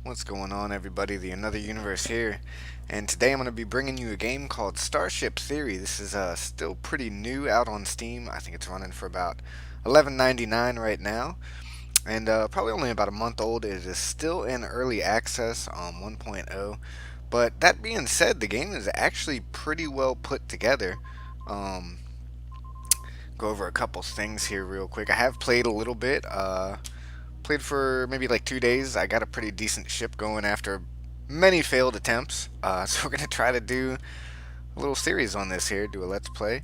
What's going on, everybody? The Another Universe here, and today I'm going to be bringing you a game called Starship Theory. This is still pretty new out on Steam. I think it's running for about $11.99 right now, and probably only about a month old. It is still in early access on 1.0, but that being said, the game is actually pretty well put together. Um, go over a couple things here real quick. I have played a little bit. Played for maybe like 2 days. I got a pretty decent ship going after many failed attempts. So we're gonna try to do a little series on this here, do a let's play.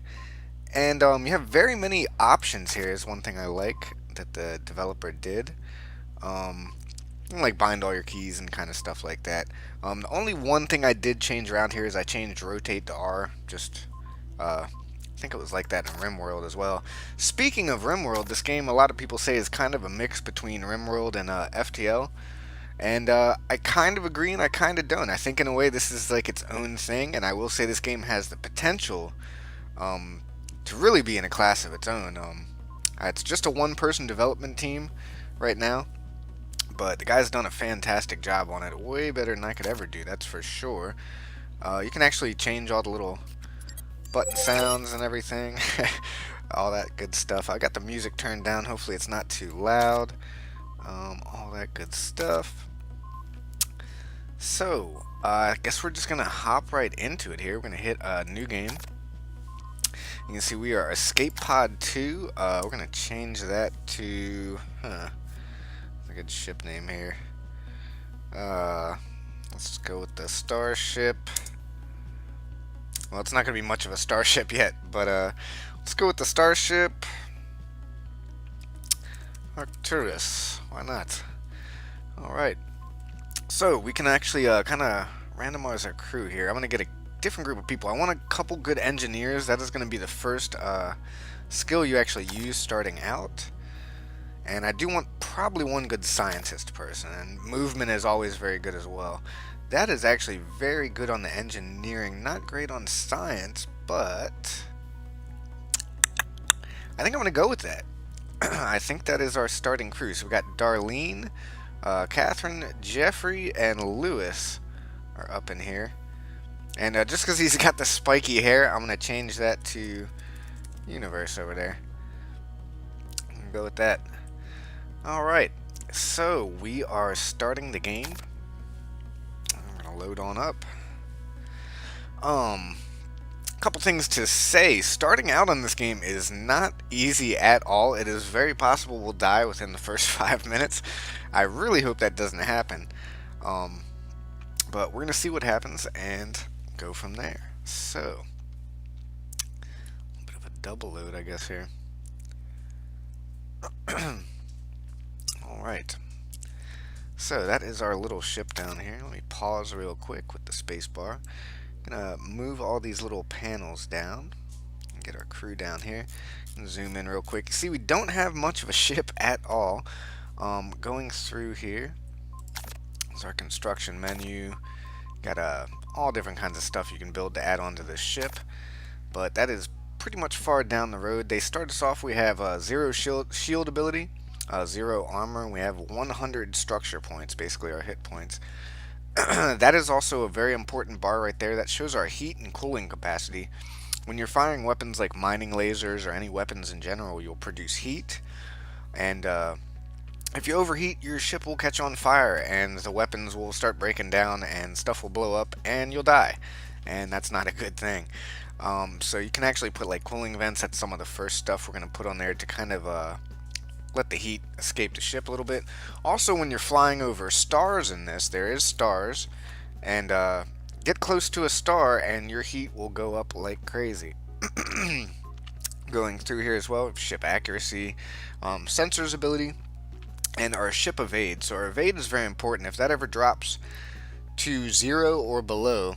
And you have very many options here. Is one thing I like that the developer did. Um, like bind all your keys and kind of stuff like that. The only one thing I did change around here is I changed rotate to R. Just I think it was like that in Rimworld as well. Speaking of Rimworld, this game a lot of people say is kind of a mix between Rimworld and FTL. And I kind of agree and I kind of don't. I think in a way this is like its own thing, and I will say this game has the potential to really be in a class of its own. It's just a one-person development team right now, but the guy's done a fantastic job on it. Way better than I could ever do, that's for sure. You can actually change all the little button sounds and everything. All that good stuff. I got the music turned down. Hopefully it's not too loud. All that good stuff. So, I guess we're just going to hop right into it here. We're going to hit a new game. You can see we are Escape Pod 2. We're going to change that to... That's a good ship name here. Let's go with the Starship. Well, it's not going to be much of a starship yet, but let's go with the Starship Arcturus. Why not? Alright. So, we can actually kind of randomize our crew here. I'm going to get a different group of people. I want a couple good engineers. That is going to be the first skill you actually use starting out. And I do want probably one good scientist person, and movement is always very good as well. That is actually very good on the engineering, not great on science, but I think I'm going to go with that. I think that is our starting crew. So we got Darlene, Catherine, Jeffrey, and Lewis are up in here. And just because he's got the spiky hair, I'm going to change that to Universe over there. Go with that. Alright, so we are starting the game. Load on up. Couple things to say. Starting out on this game is not easy at all. It is very possible we'll die within the first 5 minutes. I really hope that doesn't happen. But we're gonna see what happens and go from there. So, a bit of a double load, I guess, here. Alright. So that is our little ship down here. Let me pause real quick with the space bar. Gonna move all these little panels down and get our crew down here and zoom in real quick. See, we don't have much of a ship at all. Going through here is our construction menu. Got all different kinds of stuff you can build to add on to this ship, but that is pretty much far down the road. They start us off. We have zero shield ability. 0 armor, and we have 100 structure points, basically our hit points. That is also a very important bar right there. That shows our heat and cooling capacity. When you're firing weapons like mining lasers or any weapons in general, you'll produce heat, and if you overheat, your ship will catch on fire, and the weapons will start breaking down, and stuff will blow up, and you'll die. And that's not a good thing. So you can actually put like cooling vents. That's some of the first stuff we're going to put on there to kind of let the heat escape the ship a little bit. Also, when you're flying over stars in this, there is stars, and get close to a star and your heat will go up like crazy. Going through here as well, ship accuracy, sensors ability, and our ship evade. So our evade is very important. If that ever drops to 0 or below,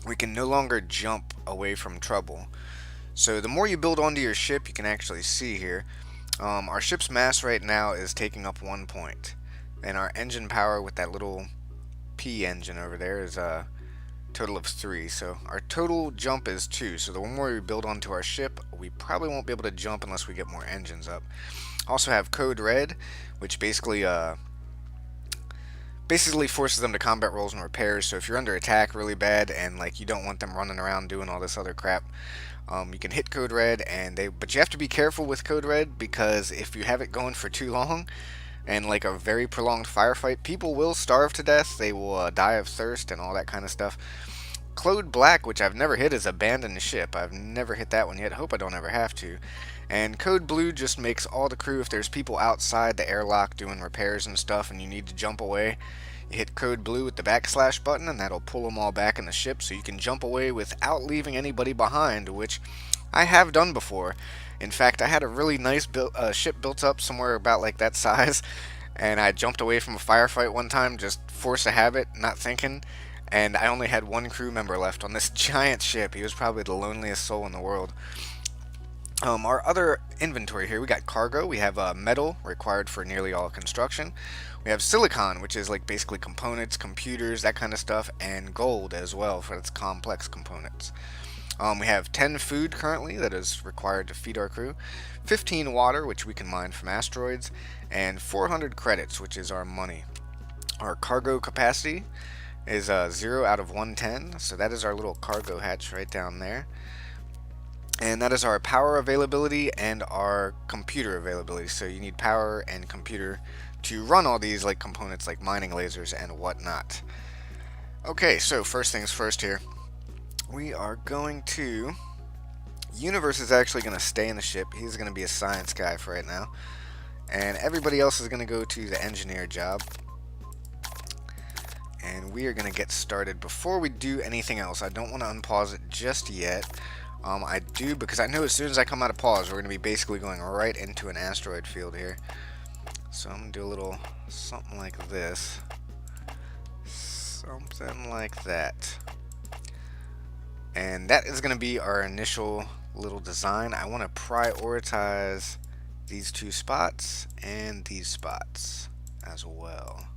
we can no longer jump away from trouble. So the more you build onto your ship, you can actually see here, our ship's mass right now is taking up 1 point, and our engine power with that little P engine over there is a total of 3. So our total jump is 2. So the more we build onto our ship, we probably won't be able to jump unless we get more engines up. Also have code red, which basically basically forces them to combat rolls and repairs. So if you're under attack really bad and like you don't want them running around doing all this other crap, you can hit Code Red, but you have to be careful with Code Red, because if you have it going for too long and like a very prolonged firefight, people will starve to death. They will die of thirst and all that kind of stuff. Code Black, which I've never hit, is Abandon the Ship. I've never hit that one yet. Hope I don't ever have to. And Code Blue just makes all the crew, if there's people outside the airlock doing repairs and stuff and you need to jump away, you hit Code Blue with the backslash button and that'll pull them all back in the ship so you can jump away without leaving anybody behind, which I have done before. In fact, I had a really nice ship built up somewhere about like that size, and I jumped away from a firefight one time, just force of habit, not thinking, and I only had one crew member left on this giant ship. He was probably the loneliest soul in the world. Our other inventory here, we got cargo. We have metal, required for nearly all construction. We have silicon, which is like basically components, computers, that kind of stuff, and gold as well for its complex components. We have 10 food currently that is required to feed our crew, 15 water, which we can mine from asteroids, and 400 credits, which is our money. Our cargo capacity is 0 out of 110, so that is our little cargo hatch right down there. And that is our power availability and our computer availability. So you need power and computer to run all these like components like mining lasers and whatnot. Okay, so first things first here. We are going to... Universe is actually going to stay in the ship. He's going to be a science guy for right now. And everybody else is going to go to the engineer job. And we are going to get started. Before we do anything else, I don't want to unpause it just yet. I do, because I know as soon as I come out of pause, we're going to be basically going right into an asteroid field here. So I'm going to do a little something like this. Something like that. And that is going to be our initial little design. I want to prioritize these two spots and these spots as well.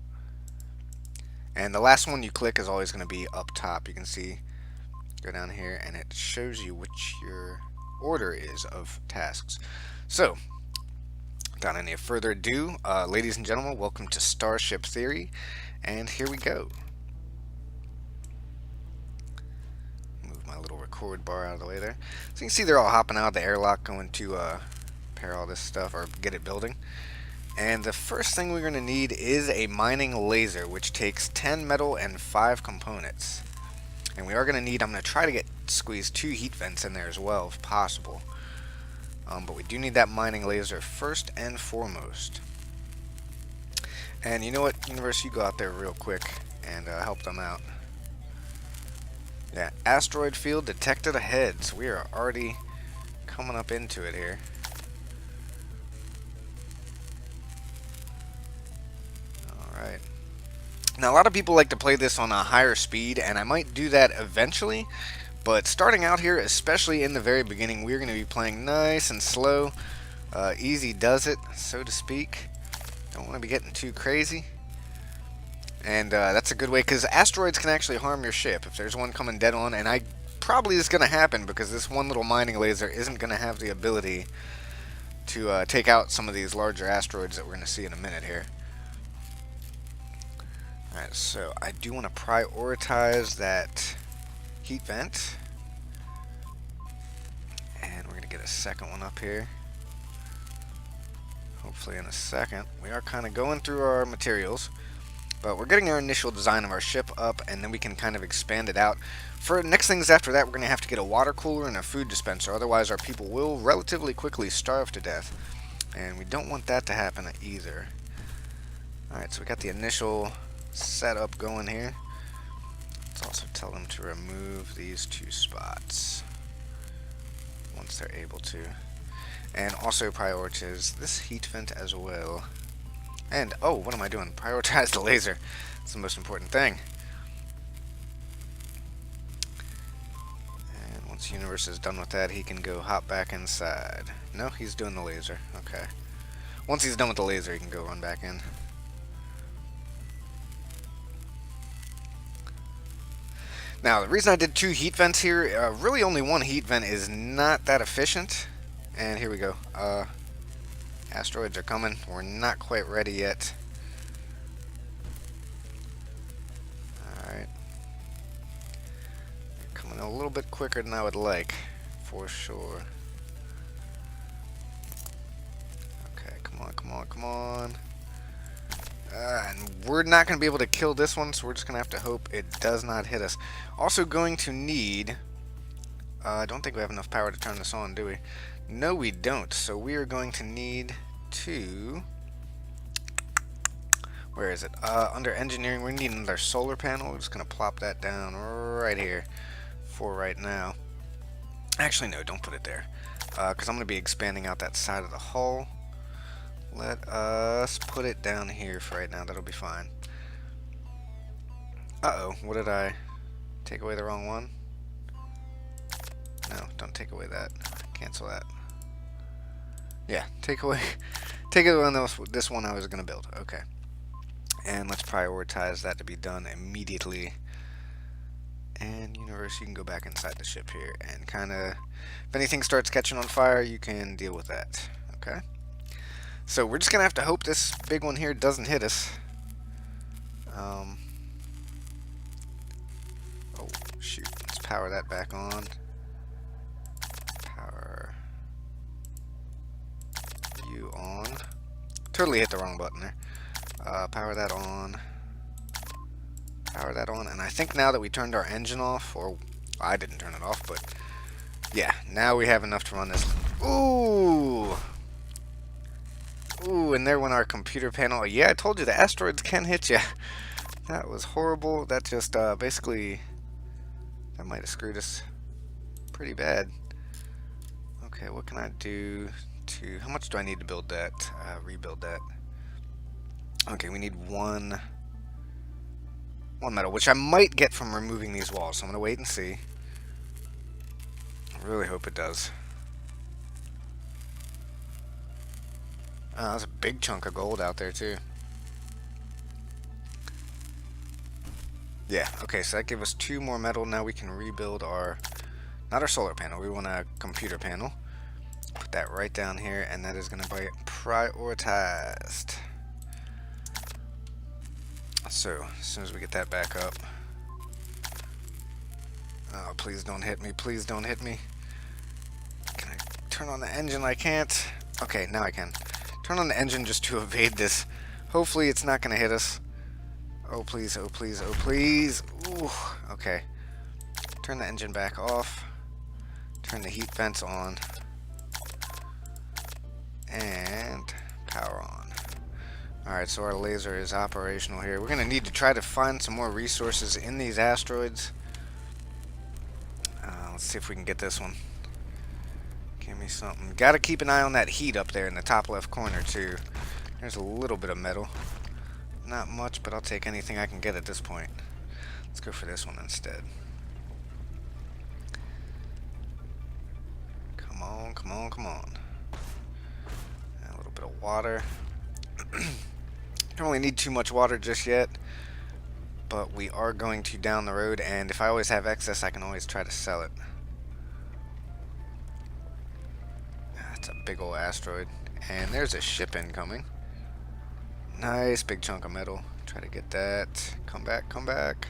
And the last one you click is always going to be up top. You can see, go down here and it shows you which your order is of tasks. So, without any further ado, ladies and gentlemen, welcome to Starship Theory, and here we go. Move my little record bar out of the way there. So you can see they're all hopping out of the airlock going to repair all this stuff or get it building. And the first thing we're going to need is a mining laser, which takes 10 metal and 5 components. And we are going to need, I'm going to try to squeeze 2 heat vents in there as well if possible. But we do need that mining laser first and foremost. And you know what, Universe, you go out there real quick and help them out. Yeah, asteroid field detected ahead, so we are already coming up into it here. Alright. Now, a lot of people like to play this on a higher speed, and I might do that eventually, but starting out here, especially in the very beginning, we're going to be playing nice and slow. Easy does it, so to speak. Don't want to be getting too crazy. And that's a good way, because asteroids can actually harm your ship. If there's one coming dead on, and probably is going to happen, because this one little mining laser isn't going to have the ability to take out some of these larger asteroids that we're going to see in a minute here. Alright, so I do want to prioritize that heat vent. And we're going to get a second one up here. Hopefully in a second. We are kind of going through our materials. But we're getting our initial design of our ship up, and then we can kind of expand it out. For next things after that, we're going to have to get a water cooler and a food dispenser. Otherwise, our people will relatively quickly starve to death. And we don't want that to happen either. Alright, so we got the initial setup going here. Let's also tell them to remove these 2 spots once they're able to, and also prioritize this heat vent as well. And oh, what am I doing? Prioritize the laser. That's the most important thing. And once Universe is done with that, he can go hop back inside. No, he's doing the laser. Okay. Once he's done with the laser, he can go run back in. Now, the reason I did 2 heat vents here, really only 1 heat vent is not that efficient. And here we go. Asteroids are coming. We're not quite ready yet. Went a little bit quicker than I would like, for sure. Okay, come on, come on, come on. And we're not going to be able to kill this one, so we're just going to have to hope it does not hit us. Also going to need... I don't think we have enough power to turn this on, do we? No, we don't. So we are going to need to... Where is it? Under engineering, we need another solar panel. We're just going to plop that down right here for right now. Actually, no, don't put it there. Because I'm going to be expanding out that side of the hull. Let us put it down here for right now. That'll be fine. Uh-oh, what did I... Take away the wrong one? No, don't take away that. Cancel that. Yeah, take away this one I was going to build. Okay. And let's prioritize that to be done immediately. And universe, you can go back inside the ship here and kind of... If anything starts catching on fire, you can deal with that. Okay? So we're just going to have to hope this big one here doesn't hit us. Oh, shoot. Let's power that back on. Power you on. Totally hit the wrong button there. Power that on. Power that on. And I think now that we turned our engine off, or I didn't turn it off, but yeah, now we have enough to run this. Ooh! Ooh, and there went our computer panel. Yeah, I told you the asteroids can hit you. That was horrible. That just basically, that might have screwed us pretty bad. Okay, what can I do to, how much do I need to build that, rebuild that? Okay, we need one metal, which I might get from removing these walls, so I'm going to wait and see. I really hope it does. That's a big chunk of gold out there, too. Yeah, okay, so that gives us 2 more metal. Now we can rebuild our, not our solar panel, we want a computer panel. Put that right down here, and that is going to be prioritized. So, as soon as we get that back up. Oh, please don't hit me, please don't hit me. Can I turn on the engine? I can't. Okay, now I can. Turn on the engine just to evade this. Hopefully it's not going to hit us. Oh, please, oh, please, oh, please. Ooh, okay. Turn the engine back off. Turn the heat vents on. And power on. Alright, so our laser is operational here. We're going to need to try to find some more resources in these asteroids. Let's see if we can get this one. Give me something. Gotta keep an eye on that heat up there in the top left corner, too. There's a little bit of metal. Not much, but I'll take anything I can get at this point. Let's go for this one instead. Come on, come on, come on. And a little bit of water. Don't really need too much water just yet, but we are going to down the road, and if I always have excess, I can always try to sell it. That's a big old asteroid, and there's a ship incoming. Nice big chunk of metal. Try to get that. Come back, come back.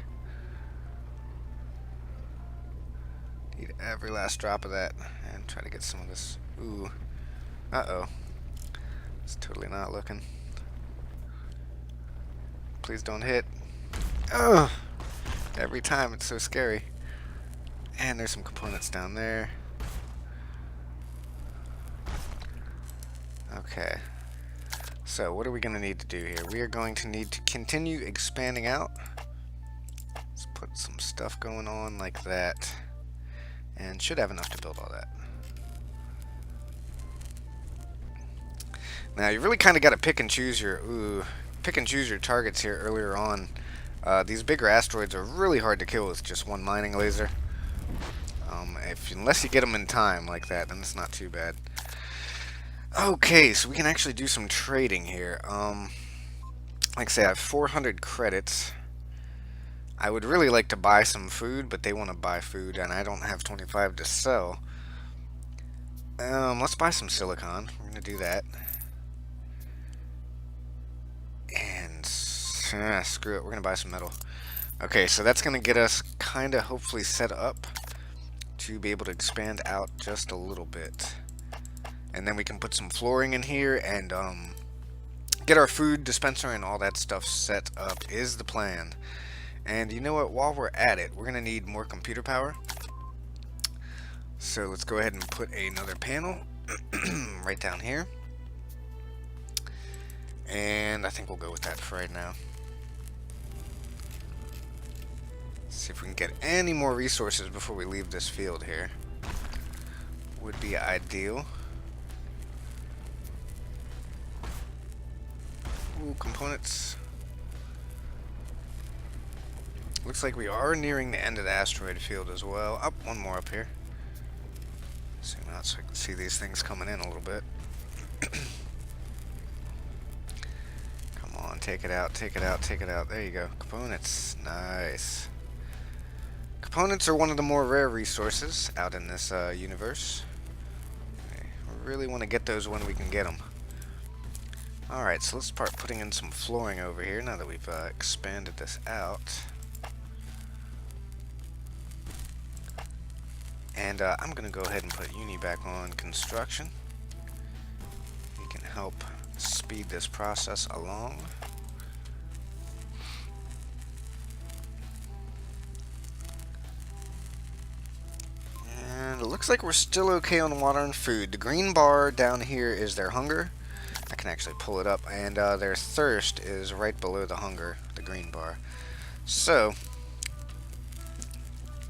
Need every last drop of that, and try to get some of this. Ooh. Uh-oh. It's totally not looking. Please don't hit. Ugh! Every time, it's so scary. And there's some components down there. Okay. So, what are we going to need to do here? We are going to need to continue expanding out. Let's put some stuff going on like that. And should have enough to build all that. Now, you really kind of got to pick and choose your targets here earlier on. These bigger asteroids are really hard to kill with just one mining laser. Unless you get them in time like that, then it's not too bad. Okay, so we can actually do some trading here. Like I say, I have 400 credits. I would really like to buy some food, but they want to buy food, and I don't have 25 to sell. Let's buy some silicon. We're going to do that. And screw it, we're going to buy some metal. Okay, so that's going to get us kind of hopefully set up to be able to expand out just a little bit. And then we can put some flooring in here and get our food dispenser and all that stuff set up is the plan. And you know what, while we're at it, we're gonna need more computer power. So let's go ahead and put another panel right down here. And I think we'll go with that for right now. See if we can get any more resources before we leave this field here. Would be ideal. Ooh, components. Looks like we are nearing the end of the asteroid field as well. Up, one more up here. Zoom out so I can see these things coming in a little bit. Come on, take it out, take it out, take it out. There you go. Components. Nice. Components are one of the more rare resources out in this universe. We really want to get those when we can get them. Alright, so let's start putting in some flooring over here now that we've expanded this out. And I'm going to go ahead and put Uni back on construction. He can help speed this process along. And it looks like we're still okay on water and food. The green bar down here is their hunger. I can actually pull it up. And their thirst is right below the hunger, the green bar. So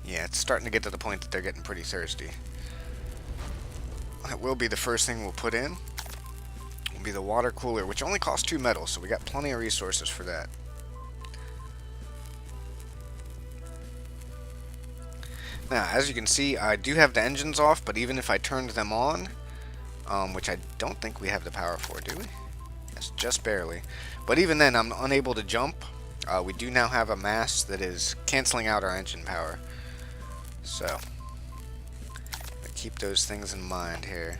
yeah, it's starting to get to the point that they're getting pretty thirsty. That will be the first thing we'll put in. Will be the water cooler, which only costs 2 metals, so we got plenty of resources for that. Now, as you can see, I do have the engines off, but even if I turned them on, which I don't think we have the power for, do we? Yes, just barely. But even then, I'm unable to jump. We do now have a mast that is canceling out our engine power. So, keep those things in mind here.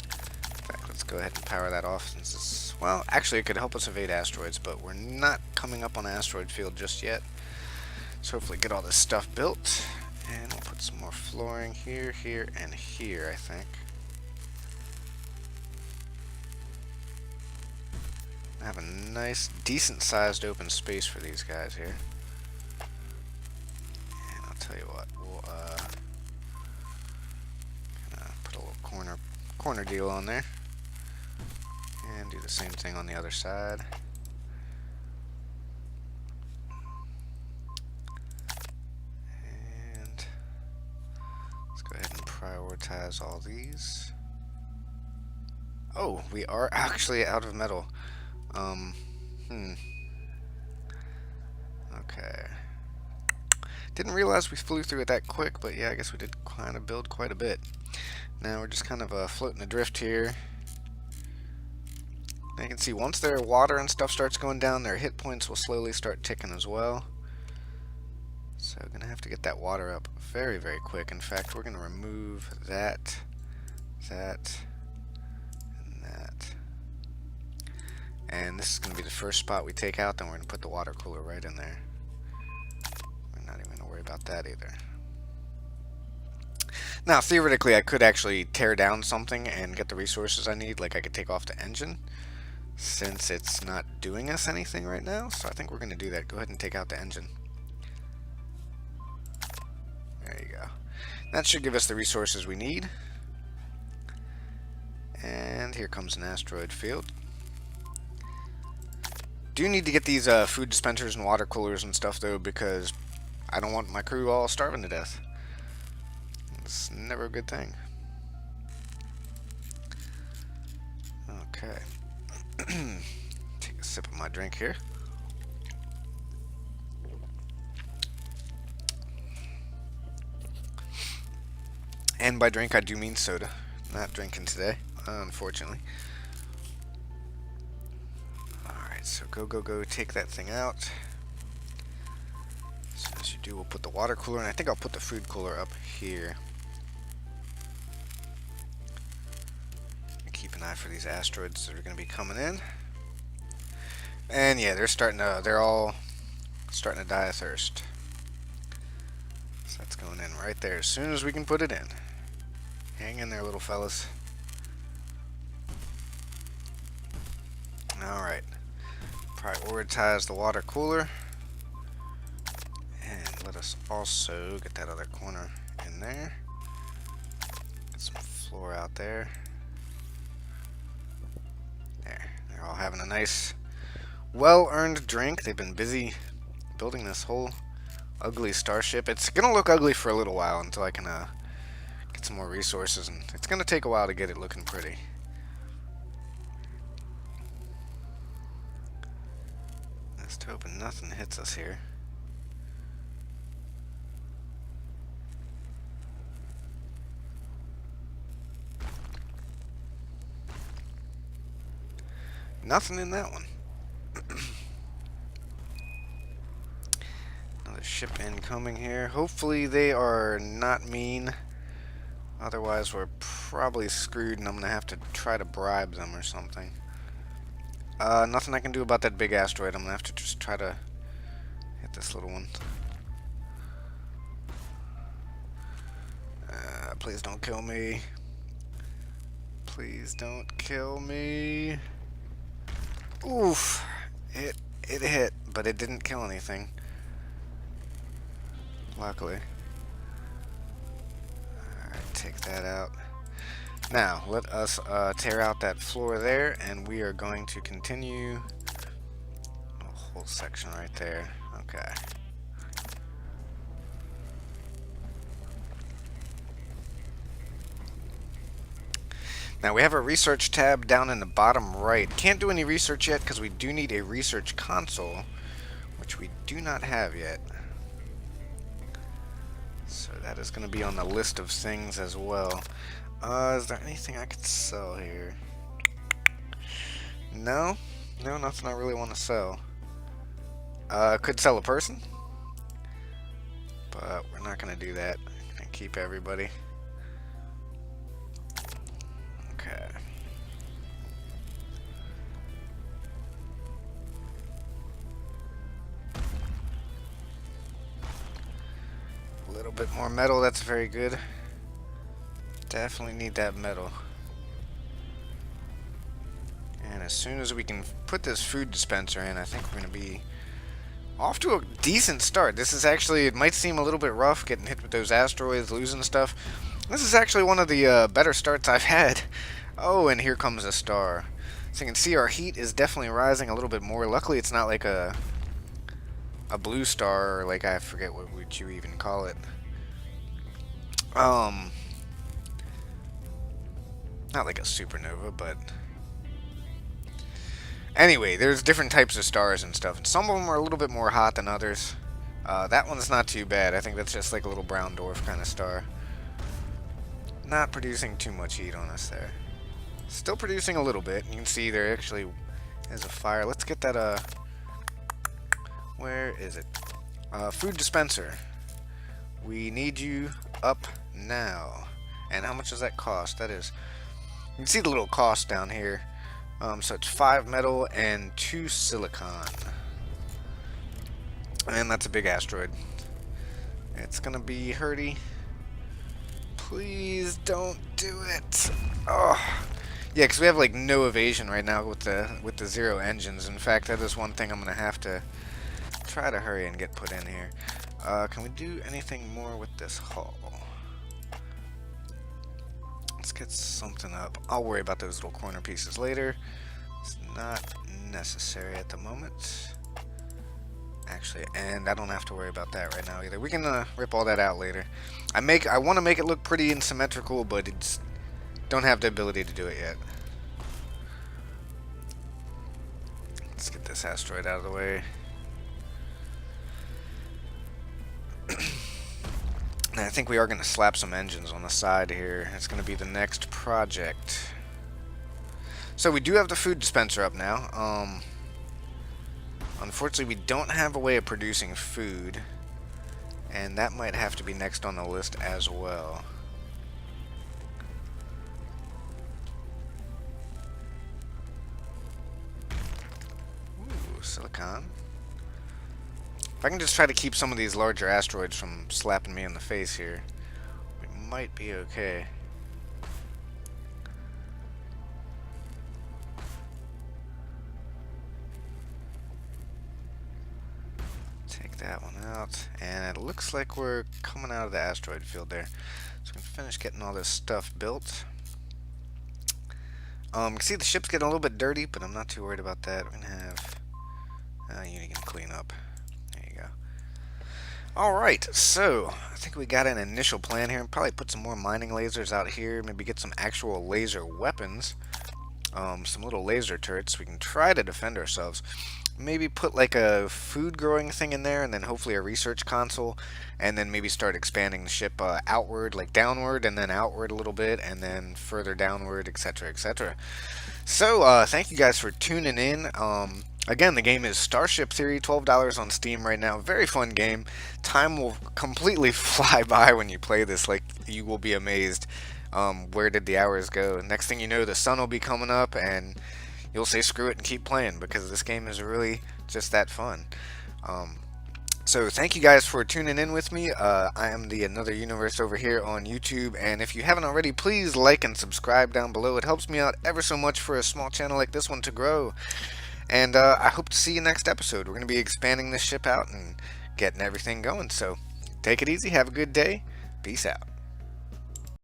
In fact, let's go ahead and power that off since it's, well, actually it could help us evade asteroids, but we're not coming up on an asteroid field just yet. So hopefully get all this stuff built. And we'll put some more flooring here, here, and here, I think. I have a nice, decent-sized open space for these guys here. And I'll tell you what, we'll put a little corner deal on there. And do the same thing on the other side. Prioritize all these. Oh, we are actually out of metal. Okay. Didn't realize we flew through it that quick, but yeah, I guess we did kind of build quite a bit. Now we're just kind of floating adrift here. Now you can see once their water and stuff starts going down, their hit points will slowly start ticking as well. So we're going to have to get that water up very, very quick. In fact, we're going to remove that, and that. And this is going to be the first spot we take out, then we're going to put the water cooler right in there. We're not even going to worry about that either. Now, theoretically, I could actually tear down something and get the resources I need. Like, I could take off the engine, since it's not doing us anything right now. So I think we're going to do that. Go ahead and take out the engine. There you go. That should give us the resources we need. And here comes an asteroid field. Do need to get these food dispensers and water coolers and stuff though, because I don't want my crew all starving to death. It's never a good thing. Okay. Take a sip of my drink here. And by drink, I do mean soda. Not drinking today, unfortunately. Alright, so go, take that thing out. As soon as you do, we'll put the water cooler, and I think I'll put the food cooler up here. eye for these asteroids that are going to be coming in. And yeah, they're all starting to die of thirst. So that's going in right there as soon as we can put it in. Hang in there, little fellas. Alright. Prioritize the water cooler. And let us also get that other corner in there. Get some floor out there. There. They're all having a nice, well-earned drink. They've been busy building this whole ugly starship. It's gonna look ugly for a little while until I can get some more resources, and it's gonna take a while to get it looking pretty. Just hoping nothing hits us here. Nothing in that one. Another ship incoming here. Hopefully they are not mean. Otherwise we're probably screwed and I'm going to have to try to bribe them or something. Nothing I can do about that big asteroid. I'm going to have to just try to hit this little one. Please don't kill me. Please don't kill me. Oof. It hit, but it didn't kill anything. Luckily. Alright, take that out. Now, let us tear out that floor there, and we are going to continue. A whole section right there. Okay. Now we have a research tab down in the bottom right. Can't do any research yet because we do need a research console, which we do not have yet. So that is going to be on the list of things as well. Is there anything I could sell here? No, nothing I really want to sell. Could sell a person, but we're not going to do that. Gonna keep everybody. Okay. A little bit more metal, that's very good. Definitely need that metal. And as soon as we can put this food dispenser in, I think we're going to be off to a decent start. This is actually, it might seem a little bit rough getting hit with those asteroids, losing stuff. This is actually one of the better starts I've had. Oh, and here comes a star. So you can see our heat is definitely rising a little bit more. Luckily, it's not like a blue star, or like, I forget what would you even call it. Not like a supernova, but anyway, there's different types of stars and stuff, and some of them are a little bit more hot than others. That one's not too bad. I think that's just like a little brown dwarf kind of star. Not producing too much heat on us there. Still producing a little bit. You can see there actually is a fire. Let's get that, where is it? Food dispenser. We need you up now. And how much does that cost? That is, you can see the little cost down here. So it's 5 metal and 2 silicon. And that's a big asteroid. It's gonna be hurty. Please don't do it. Oh, yeah, because we have like no evasion right now with the 0 engines. In fact, that is one thing I'm gonna have to try to hurry and get put in here. Can we do anything more with this hull? Let's get something up. I'll worry about those little corner pieces later. It's not necessary at the moment. Actually, and I don't have to worry about that right now either. We can rip all that out later. I want to make it look pretty and symmetrical, but it's don't have the ability to do it yet. Let's get this asteroid out of the way. And I think we are going to slap some engines on the side here. It's going to be the next project. So we do have the food dispenser up now. Unfortunately, we don't have a way of producing food, and that might have to be next on the list as well. If I can just try to keep some of these larger asteroids from slapping me in the face here, we might be okay. Take that one out, and it looks like we're coming out of the asteroid field there. So we can finish getting all this stuff built. You can see the ship's getting a little bit dirty, but I'm not too worried about that. We're gonna have you can clean up. There you go. Alright, so I think we got an initial plan here. Probably put some more mining lasers out here, maybe get some actual laser weapons. Some little laser turrets. We can try to defend ourselves. Maybe put like a food growing thing in there, and then hopefully a research console, and then maybe start expanding the ship outward, like downward, and then outward a little bit, and then further downward, etc., etc. So, thank you guys for tuning in. Again, the game is Starship Theory, $12 on Steam right now. Very fun game. Time will completely fly by when you play this. Like, you will be amazed. Where did the hours go? Next thing you know, the sun will be coming up, and you'll say screw it and keep playing, because this game is really just that fun. So thank you guys for tuning in with me. I am the Another Universe over here on YouTube, and if you haven't already, please like and subscribe down below. It helps me out ever so much for a small channel like this one to grow. And I hope to see you next episode. We're going to be expanding this ship out and getting everything going. So take it easy. Have a good day. Peace out.